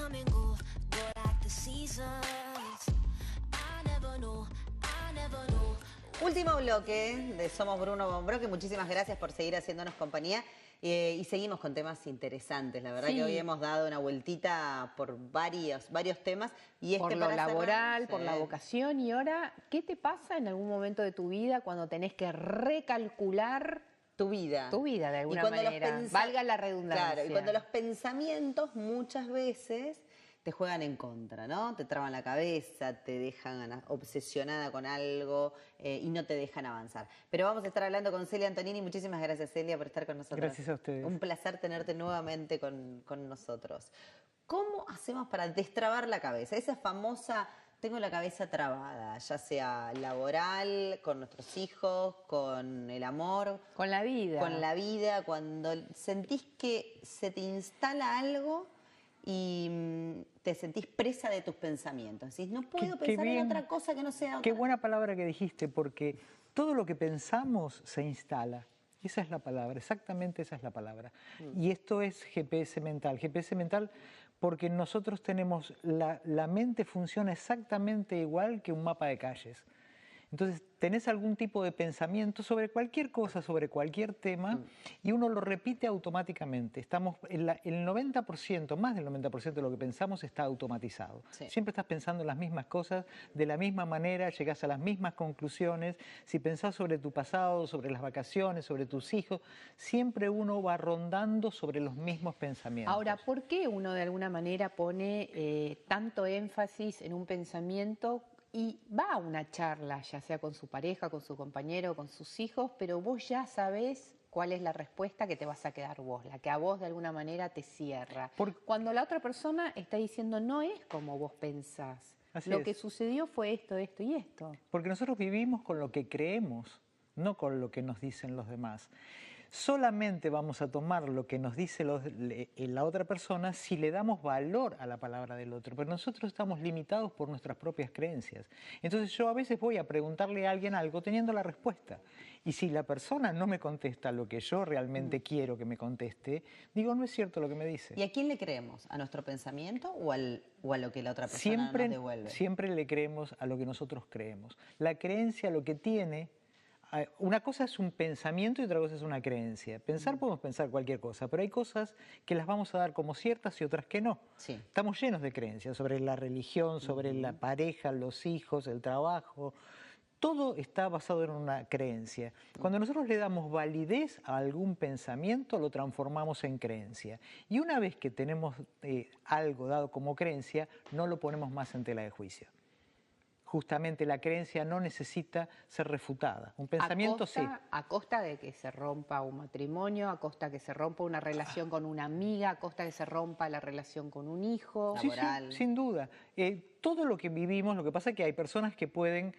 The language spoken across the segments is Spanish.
come and go like the seasons. I never know, I never know. Último bloque de Somos Bruno Bombro, que muchísimas gracias por seguir haciéndonos compañía y seguimos con temas interesantes. La verdad que hoy hemos dado una vueltita por varios temas. Y por lo laboral, por la vocación. Y ahora, ¿qué te pasa en algún momento de tu vida cuando tenés que recalcular tu vida? Tu vida, de alguna manera, valga la redundancia. Claro, y cuando los pensamientos muchas veces te juegan en contra, ¿no? Te traban la cabeza, te dejan obsesionada con algo y no te dejan avanzar. Pero vamos a estar hablando con Celia Antonini. Muchísimas gracias, Celia, por estar con nosotros. Gracias a ustedes. Un placer tenerte nuevamente con nosotros. ¿Cómo hacemos para destrabar la cabeza? Esa famosa, tengo la cabeza trabada, ya sea laboral, con nuestros hijos, con el amor. Con la vida. Con la vida, cuando sentís que se te instala algo y te sentís presa de tus pensamientos. Decís, no puedo pensar en otra cosa que no sea otra. Qué buena palabra que dijiste, porque todo lo que pensamos se instala. Esa es la palabra, exactamente esa es la palabra. Y esto es GPS mental. GPS mental porque nosotros tenemos, la mente funciona exactamente igual que un mapa de calles. Entonces, tenés algún tipo de pensamiento sobre cualquier cosa, sobre cualquier tema, y uno lo repite automáticamente. El 90%, más del 90% de lo que pensamos está automatizado. Sí. Siempre estás pensando en las mismas cosas, de la misma manera, llegás a las mismas conclusiones. Si pensás sobre tu pasado, sobre las vacaciones, sobre tus hijos, siempre uno va rondando sobre los mismos pensamientos. Ahora, ¿por qué uno de alguna manera pone tanto énfasis en un pensamiento y va a una charla, ya sea con su pareja, con su compañero, con sus hijos, pero vos ya sabés cuál es la respuesta que te vas a quedar vos, la que a vos de alguna manera te cierra? Cuando la otra persona está diciendo no es como vos pensás, lo que sucedió fue esto, esto y esto. Porque nosotros vivimos con lo que creemos, no con lo que nos dicen los demás. Solamente vamos a tomar lo que nos dice la otra persona si le damos valor a la palabra del otro, pero nosotros estamos limitados por nuestras propias creencias. Entonces yo a veces voy a preguntarle a alguien algo teniendo la respuesta, y si la persona no me contesta lo que yo realmente quiero que me conteste, digo, no es cierto lo que me dice. ¿Y a quién le creemos? ¿A nuestro pensamiento o a lo que la otra persona nos devuelve? Siempre le creemos a lo que nosotros creemos. La creencia lo que tiene... Una cosa es un pensamiento y otra cosa es una creencia. Podemos pensar cualquier cosa, pero hay cosas que las vamos a dar como ciertas y otras que no. Sí. Estamos llenos de creencias sobre la religión, sobre la pareja, los hijos, el trabajo. Todo está basado en una creencia. Cuando nosotros le damos validez a algún pensamiento, lo transformamos en creencia. Y una vez que tenemos algo dado como creencia, no lo ponemos más en tela de juicio. Justamente la creencia no necesita ser refutada. Un pensamiento sí. A costa de que se rompa un matrimonio, a costa de que se rompa una relación con una amiga, a costa de que se rompa la relación con un hijo. Laboral. Sí, sin duda. Todo lo que vivimos, lo que pasa es que hay personas que pueden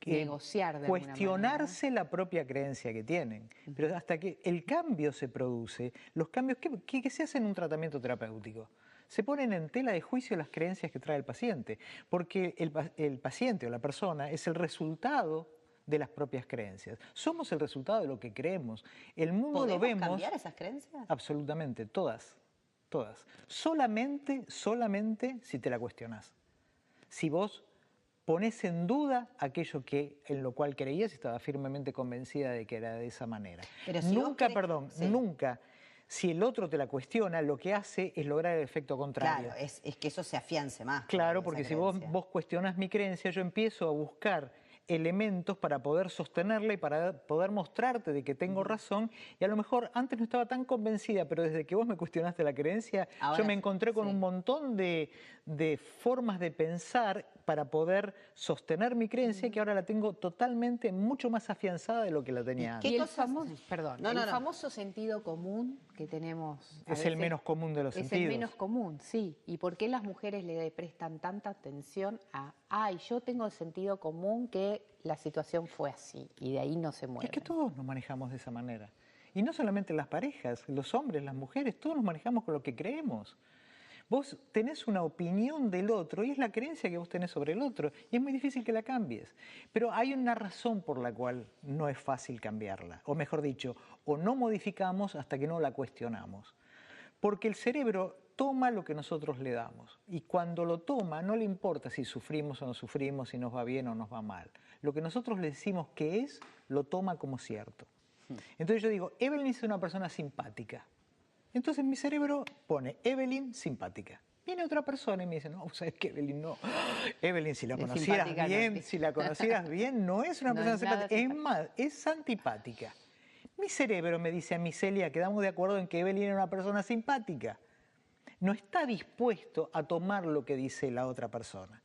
negociar de cuestionarse la propia creencia que tienen. Pero hasta que el cambio se produce, los cambios, ¿qué se hace en un tratamiento terapéutico? Se ponen en tela de juicio las creencias que trae el paciente, porque el paciente o la persona es el resultado de las propias creencias. Somos el resultado de lo que creemos. El mundo lo vemos... ¿Podemos cambiar esas creencias? Absolutamente, todas. Solamente si te la cuestionás. Si vos pones en duda aquello en lo cual creías y estabas firmemente convencida de que era de esa manera. Pero si nunca... Si el otro te la cuestiona, lo que hace es lograr el efecto contrario. Claro, es que eso se afiance más. Claro, porque si vos cuestionás mi creencia, yo empiezo a buscar elementos para poder sostenerla y para poder mostrarte de que tengo razón, y a lo mejor antes no estaba tan convencida, pero desde que vos me cuestionaste la creencia, ahora yo me encontré con un montón de formas de pensar para poder sostener mi creencia, que ahora la tengo totalmente, mucho más afianzada de lo que la tenía antes. Y el famoso sentido común que tenemos. Es el menos común de los sentidos. Es el menos común, sí. ¿Y por qué las mujeres le prestan tanta atención a, yo tengo sentido común que la situación fue así, y de ahí no se mueve? Es que todos nos manejamos de esa manera. Y no solamente las parejas, los hombres, las mujeres, todos nos manejamos con lo que creemos. Vos tenés una opinión del otro y es la creencia que vos tenés sobre el otro, y es muy difícil que la cambies. Pero hay una razón por la cual no es fácil cambiarla, o mejor dicho, o no modificamos hasta que no la cuestionamos. Porque el cerebro toma lo que nosotros le damos. Y cuando lo toma, no le importa si sufrimos o no sufrimos, si nos va bien o nos va mal. Lo que nosotros le decimos que es, lo toma como cierto. Entonces yo digo, Evelyn es una persona simpática. Entonces mi cerebro pone Evelyn simpática. Viene otra persona y me dice, no, ¿sabes qué, Evelyn? No. Evelyn, si la conocieras bien, no. si la conocieras bien, no es una No persona es nada simpática. Es más, es antipática. Mi cerebro me dice a mí, Celia, quedamos de acuerdo en que Evelyn era una persona simpática. No está dispuesto a tomar lo que dice la otra persona.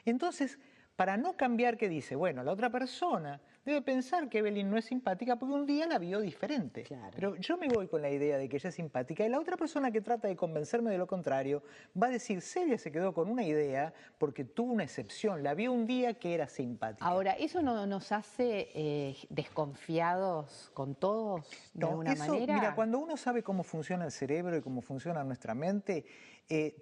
Entonces, para no cambiar, ¿qué dice? Bueno, la otra persona debe pensar que Evelyn no es simpática porque un día la vio diferente. Claro. Pero yo me voy con la idea de que ella es simpática y la otra persona que trata de convencerme de lo contrario va a decir, Celia se quedó con una idea porque tuvo una excepción, la vio un día que era simpática. Ahora, ¿eso no nos hace desconfiados con todos de alguna manera? Mira, cuando uno sabe cómo funciona el cerebro y cómo funciona nuestra mente,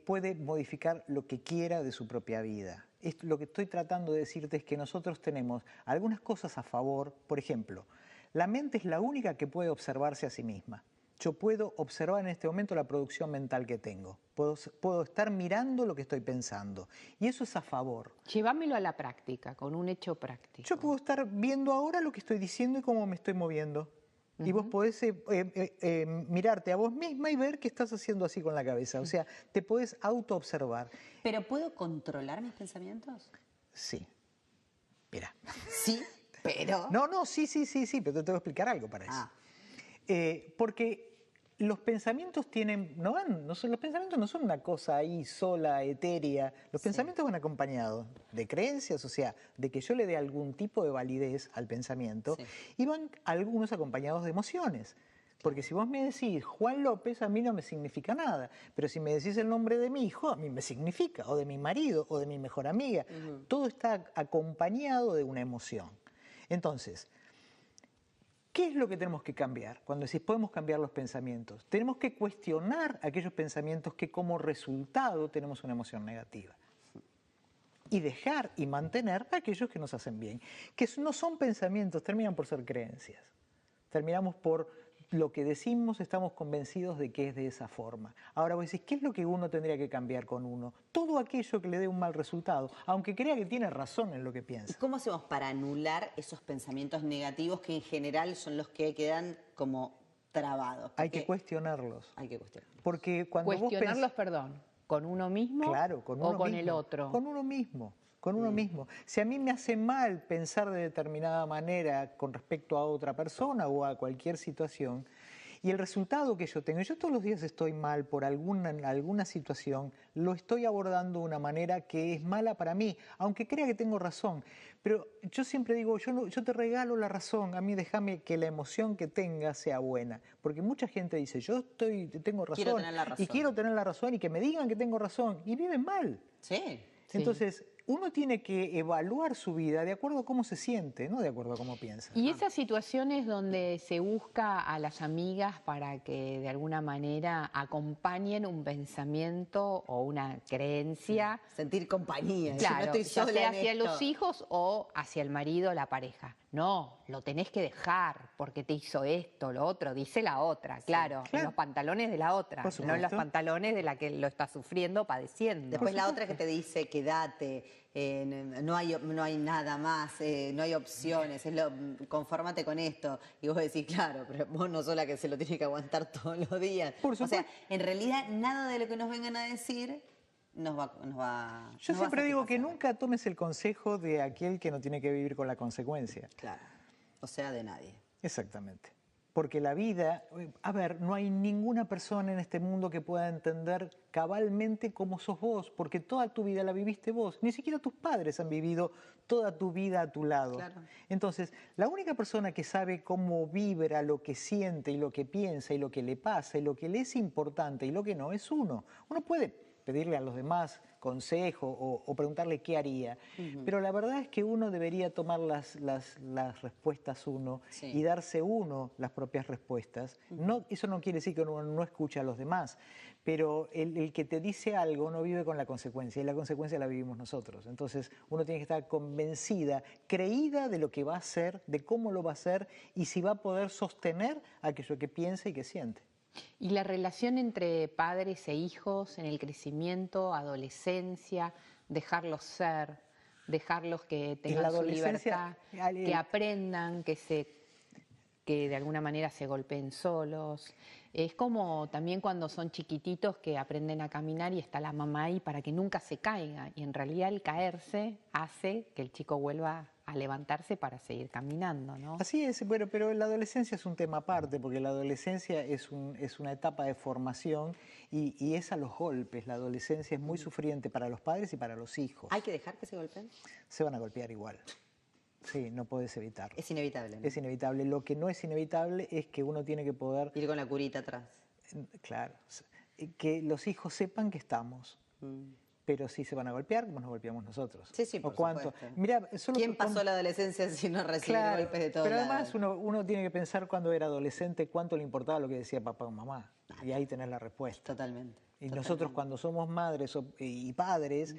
puede modificar lo que quiera de su propia vida. Lo que estoy tratando de decirte es que nosotros tenemos algunas cosas a favor. Por ejemplo, la mente es la única que puede observarse a sí misma. Yo puedo observar en este momento la producción mental que tengo. Puedo estar mirando lo que estoy pensando. Y eso es a favor. Llévamelo a la práctica, con un hecho práctico. Yo puedo estar viendo ahora lo que estoy diciendo y cómo me estoy moviendo. Y vos podés mirarte a vos misma y ver qué estás haciendo así con la cabeza. O sea, te podés autoobservar. ¿Pero puedo controlar mis pensamientos? Sí. Mira. Sí, pero... No, sí, pero te tengo que explicar algo para eso. Porque los pensamientos los pensamientos no son una cosa ahí sola, etérea. Los pensamientos van acompañados de creencias, o sea, de que yo le dé algún tipo de validez al pensamiento, y van algunos acompañados de emociones. Porque si vos me decís Juan López, a mí no me significa nada. Pero si me decís el nombre de mi hijo, a mí me significa, o de mi marido, o de mi mejor amiga. Todo está acompañado de una emoción. Entonces, ¿qué es lo que tenemos que cambiar? Cuando decís podemos cambiar los pensamientos, tenemos que cuestionar aquellos pensamientos que como resultado tenemos una emoción negativa. Y dejar y mantener aquellos que nos hacen bien. Que no son pensamientos, terminan por ser creencias. Terminamos por lo que decimos, estamos convencidos de que es de esa forma. Ahora vos decís, ¿qué es lo que uno tendría que cambiar con uno? Todo aquello que le dé un mal resultado, aunque crea que tiene razón en lo que ¿Y piensa. cómo hacemos para anular esos pensamientos negativos que en general son los que quedan como trabados? Hay que cuestionarlos. Hay que cuestionarlos. Porque cuando Cuestionarlos, perdón, ¿con uno mismo claro, con uno o con mismo, el otro? Con uno mismo. Con uno mismo. Si a mí me hace mal pensar de determinada manera con respecto a otra persona o a cualquier situación, y el resultado que yo tengo, yo todos los días estoy mal por alguna situación, lo estoy abordando de una manera que es mala para mí, aunque crea que tengo razón. Pero yo siempre digo, yo te regalo la razón, a mí déjame que la emoción que tenga sea buena. Porque mucha gente dice, tengo razón, Quiero tener la razón. y quiero tener la razón y que me digan que tengo razón, y viven mal. Sí. Entonces, uno tiene que evaluar su vida de acuerdo a cómo se siente, no de acuerdo a cómo piensa. Y esas situaciones donde se busca a las amigas para que de alguna manera acompañen un pensamiento o una creencia, Sentir compañía. claro, no estoy ya sola sea en hacia esto. los hijos o hacia el marido o la pareja. No, lo tenés que dejar porque te hizo esto, lo otro, dice la otra, claro, en los pantalones de la otra, Por no en los supuesto. pantalones de la que lo está sufriendo, padeciendo. Después la otra que te dice, quédate, no hay nada más, no hay opciones, confórmate con esto. Y vos decís, claro, pero vos no sos la que se lo tiene que aguantar todos los días. Por O sea, supuesto. en realidad nada de lo que nos vengan a decir nos va Yo nos va a siempre digo que satisfacer. nunca tomes el consejo de aquel que no tiene que vivir con la consecuencia. Claro, o sea, de nadie. Exactamente. Porque la vida, no hay ninguna persona en este mundo que pueda entender cabalmente cómo sos vos, porque toda tu vida la viviste vos. Ni siquiera tus padres han vivido toda tu vida a tu lado. Claro. Entonces, la única persona que sabe cómo vibra, lo que siente y lo que piensa y lo que le pasa y lo que le es importante y lo que no es uno. Uno puede pedirle a los demás consejo o preguntarle qué haría. Pero la verdad es que uno debería tomar las respuestas uno y darse uno las propias respuestas. Eso no quiere decir que uno no escuche a los demás, pero el que te dice algo no vive con la consecuencia y la consecuencia la vivimos nosotros. Entonces uno tiene que estar convencida, creída de lo que va a hacer, de cómo lo va a hacer y si va a poder sostener aquello que piensa y que siente. Y la relación entre padres e hijos en el crecimiento, adolescencia, dejarlos ser, dejarlos que En la tengan su adolescencia, libertad, que aprendan, que de alguna manera se golpeen solos. Es como también cuando son chiquititos que aprenden a caminar y está la mamá ahí para que nunca se caiga. Y en realidad el caerse hace que el chico vuelva a levantarse para seguir caminando, ¿no? Así es, bueno, pero la adolescencia es un tema aparte, porque la adolescencia es una etapa de formación y es a los golpes. La adolescencia es muy sufriente para los padres y para los hijos. ¿Hay que dejar que se golpeen? Se van a golpear igual. Sí, no puedes evitarlo. Es inevitable, ¿no? Es inevitable. Lo que no es inevitable es que uno tiene que poder, Ir con la curita atrás. claro, que los hijos sepan que estamos. Pero si se van a golpear, como nos golpeamos nosotros. Sí, sí, por ¿O cuánto? supuesto. Mirá, solo ¿Quién pasó la adolescencia sin no recibir Claro, golpes de todos pero lados? además uno tiene que pensar cuando era adolescente cuánto le importaba lo que decía papá o mamá. Y ahí tenés la respuesta. Totalmente. Y nosotros cuando somos madres y padres,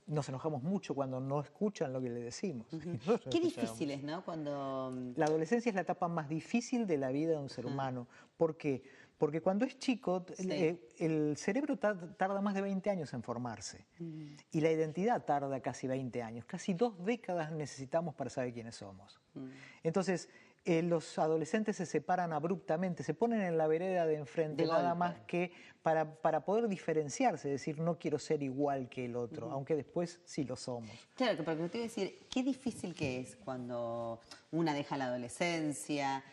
nos enojamos mucho cuando no escuchan lo que le decimos. Y nosotros Qué escuchamos. difícil es, ¿no? Cuando... La adolescencia es la etapa más difícil de la vida de un ser humano. ¿Por qué? Porque cuando es chico, Sí. el cerebro tarda más de 20 años en formarse. Y la identidad tarda casi 20 años. Casi 2 décadas necesitamos para saber quiénes somos. Entonces, los adolescentes se separan abruptamente, se ponen en la vereda de enfrente, De nada golpe. más que para poder diferenciarse, decir, no quiero ser igual que el otro, aunque después sí lo somos. Claro, porque te iba a decir, qué difícil que es cuando una deja la adolescencia,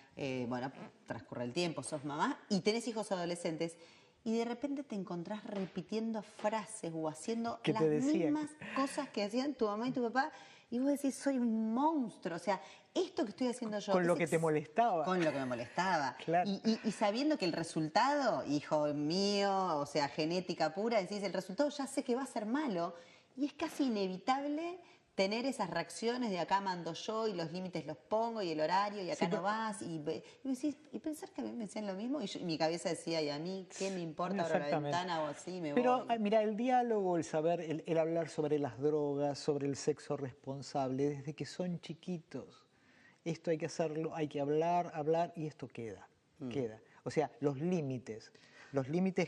bueno, transcurre el tiempo, sos mamá y tenés hijos adolescentes y de repente te encontrás repitiendo frases o haciendo ¿Qué las te decían? mismas cosas que hacían tu mamá y tu papá y vos decís, soy un monstruo, o sea, esto que estoy haciendo yo... Con lo es que te molestaba. Con lo que me molestaba. Claro. Y sabiendo que el resultado, hijo mío, o sea, genética pura, decís, el resultado ya sé que va a ser malo y es casi inevitable tener esas reacciones de acá mando yo y los límites los pongo y el horario y acá no vas y pensar que a mí me decían lo mismo y mi cabeza decía, y a mí, ¿qué me importa abro la Exactamente. ventana o así me Pero voy? mira, el diálogo, el saber, el hablar sobre las drogas, sobre el sexo responsable, desde que son chiquitos, esto hay que hacerlo, hay que hablar y esto queda. O sea, los límites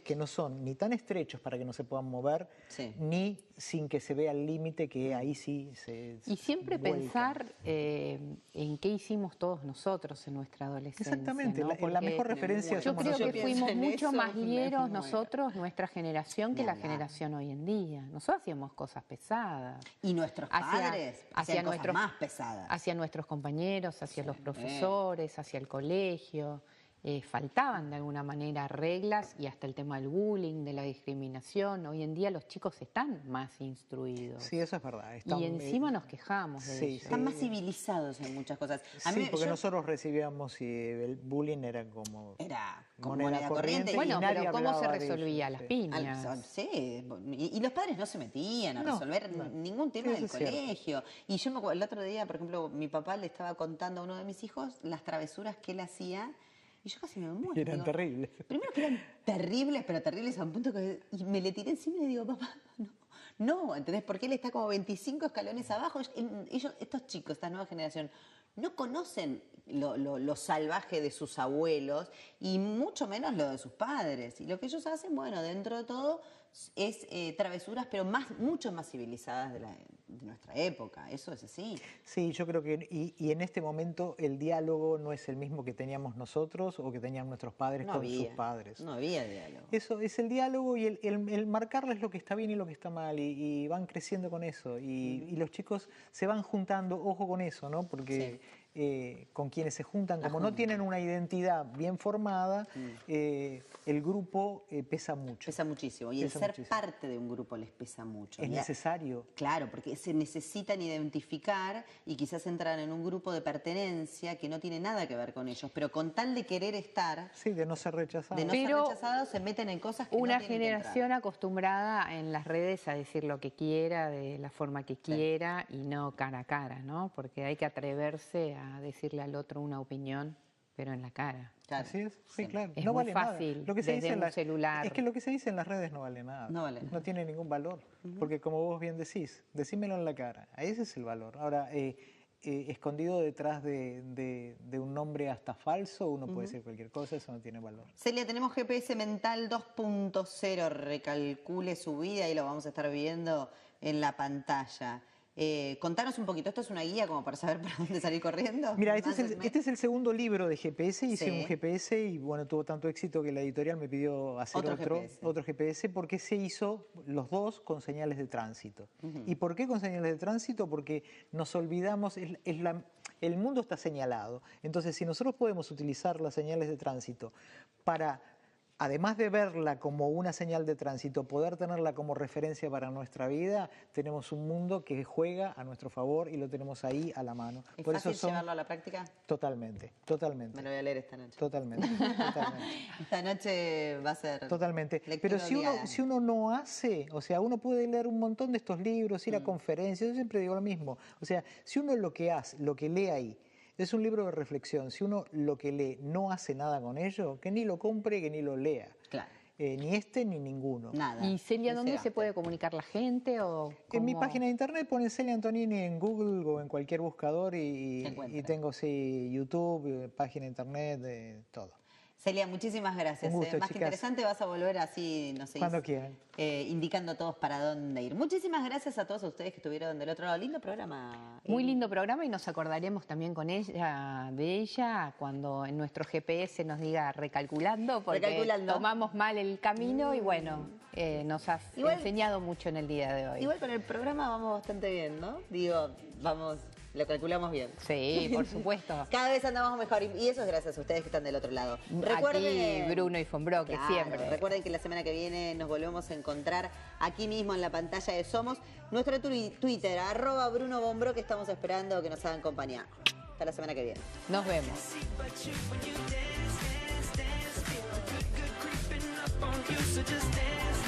que no son ni tan estrechos para que no se puedan mover, Sí. ni sin que se vea el límite que ahí sí se Y siempre vuelcan. pensar en qué hicimos todos nosotros en nuestra adolescencia. Exactamente, ¿no? la Porque mejor referencia yo somos creo nosotros. que fuimos en mucho eso, más me lieros muero. nosotros, nuestra generación, que Ni la hablar. generación hoy en día. Nosotros hacíamos cosas pesadas. Y nuestros padres hacían cosas más pesadas. hacia nuestros compañeros, hacia los profesores, hacia el colegio. Faltaban de alguna manera reglas y hasta el tema del bullying, de la discriminación. Hoy en día los chicos están más instruidos. Sí, eso es verdad. Y encima nos quejamos de Sí, ello. sí. Están más civilizados en muchas cosas. Sí, porque nosotros recibíamos y el bullying era como Era como moneda moneda corriente. corriente. Bueno, y nadie pero ¿cómo se hablaba de resolvía? eso, Las sí. piñas. Sí, y los padres no se metían a No, resolver no. ningún tema Sí, del eso es cierto. colegio. Y yo me acuerdo, el otro día, por ejemplo, mi papá le estaba contando a uno de mis hijos las travesuras que él hacía y yo casi me muero. Y eran Digo, terribles. Primero que eran terribles, pero terribles a un punto que y me le tiré encima y le digo, papá, no, ¿entendés? Porque él está como 25 escalones abajo. Ellos, estos chicos, esta nueva generación, no conocen lo salvaje de sus abuelos y mucho menos lo de sus padres. Y lo que ellos hacen, bueno, dentro de todo, es travesuras, pero mucho más civilizadas de nuestra época. Eso es así. Sí, yo creo que y en este momento el diálogo no es el mismo que teníamos nosotros o que tenían nuestros padres No con sus había, padres. no había diálogo. Eso es el diálogo y el marcarles lo que está bien y lo que está mal y van creciendo con eso y los chicos se van juntando, ojo con eso, ¿no? Porque con quienes se juntan, como no tienen una identidad bien formada, el grupo pesa mucho. Pesa muchísimo. Y el Pesa ser muchísimo. parte de un grupo les pesa mucho. Es Y necesario. Claro, porque se necesitan identificar y quizás entran en un grupo de pertenencia que no tiene nada que ver con ellos, pero con tal de querer estar, Sí, de no ser rechazado. de no Pero ser rechazados, se meten en cosas que Una no tienen que generación entrar. acostumbrada en las redes a decir lo que quiera, de la forma que quiera y no cara a cara, ¿no? Porque hay que atreverse a decirle al otro una opinión, pero en la cara. Claro. Así es, sí, claro. Es no muy vale fácil, nada. Lo que se desde dice en un celular. Es que lo que se dice en las redes no vale nada. No vale nada. No tiene ningún valor. Porque como vos bien decís, decímelo en la cara. Ese es el valor. Ahora, escondido detrás de un nombre hasta falso, uno puede decir cualquier cosa, eso no tiene valor. Celia, tenemos GPS Mental 2.0, recalcule su vida y lo vamos a estar viendo en la pantalla. Contanos un poquito, ¿esto es una guía como para saber para dónde salir corriendo? Mira, este es el segundo libro de GPS, hice Sí. un GPS y bueno, tuvo tanto éxito que la editorial me pidió hacer otro GPS porque se hizo los dos con señales de tránsito. ¿Y por qué con señales de tránsito? Porque nos olvidamos, el mundo está señalado, entonces si nosotros podemos utilizar las señales de tránsito para, además de verla como una señal de tránsito, poder tenerla como referencia para nuestra vida, tenemos un mundo que juega a nuestro favor y lo tenemos ahí a la mano. ¿Es Por fácil eso llevarlo a la práctica? Totalmente, totalmente. Me lo voy a leer esta noche. Totalmente, totalmente. Esta noche va a ser Totalmente. lectura Pero obligada. si uno no hace, o sea, uno puede leer un montón de estos libros, ir a conferencias, yo siempre digo lo mismo. O sea, si uno lo que hace, lo que lee ahí, es un libro de reflexión, si uno lo que lee no hace nada con ello, que ni lo compre, que ni lo lea. Claro, Ni este ni ninguno. nada. Y Celia, Que ¿dónde se gaste. puede comunicar la gente? O En mi cómo? página de internet ponen Celia Antonini en Google o en cualquier buscador Te y encuentra. tengo sí, YouTube, página de internet, todo. Celia, muchísimas gracias. Un gusto, Más que chicas. interesante, vas a volver así, no sé, Cuando quieran. indicando a todos para dónde ir. Muchísimas gracias a todos ustedes que estuvieron del otro lado. Lindo programa. Muy lindo programa y nos acordaremos también de ella cuando en nuestro GPS nos diga recalculando, porque Recalculando. tomamos mal el camino y bueno, nos has Igual- enseñado mucho en el día de hoy. Igual con el programa vamos bastante bien, ¿no? Digo, vamos, lo calculamos bien. Sí, por supuesto. Cada vez andamos mejor y eso es gracias a ustedes que están del otro lado. Aquí Bruno y Fombro, que Claro, siempre. Recuerden que la semana que viene nos volvemos a encontrar aquí mismo en la pantalla de Somos. Nuestro Twitter, @BrunoBombro, que estamos esperando que nos hagan compañía. Hasta la semana que viene. Nos vemos. So just dance.